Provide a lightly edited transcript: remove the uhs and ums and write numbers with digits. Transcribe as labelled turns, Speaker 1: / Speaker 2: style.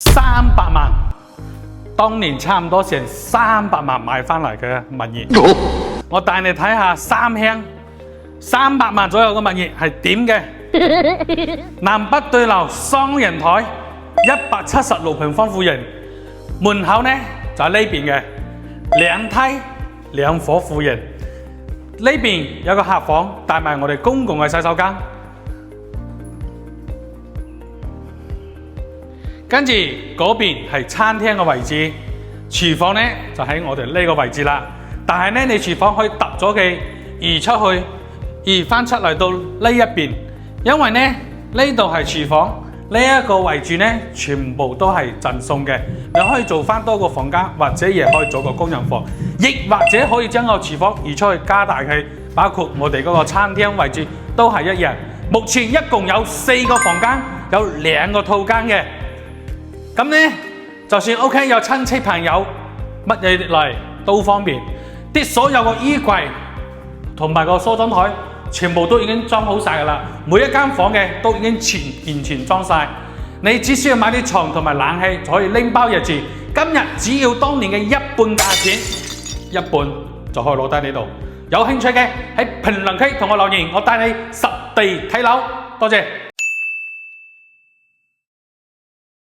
Speaker 1: 300萬，當年差唔多成300萬買翻嚟嘅物業。我帶你睇下三鄉300萬左右嘅物業係點嘅。南北對流雙人台，176平方戶型，門口呢就喺呢邊嘅，2梯2伙戶型。呢邊有個客房，帶埋我哋公共嘅洗手間。跟住嗰邊係餐廳嘅位置，廚房呢就喺我哋呢個位置啦。但係呢，你廚房可以揼咗佢移出去，移翻出嚟到呢一邊，因為呢呢度係廚房，呢一個位置呢全部都係贈送嘅。你可以做翻多個房間，或者亦可以做個工人房，亦或者可以將個廚房移出去加大佢，包括我哋嗰個餐廳位置都係一樣。目前一共有4個房間，有2個套間嘅。咁呢，就算屋企有親戚朋友乜嘢嚟都方便。啲所有個衣櫃同埋個梳妝台全部都已經裝好晒㗎啦，每一間房嘅都已經完全裝晒。你只需要買啲床同埋冷氣就可以拎包入住。今日只要當年嘅一半價錢，一半就可以攞低呢度。有興趣嘅喺評論區同我留言，我帶你實地睇樓。多謝。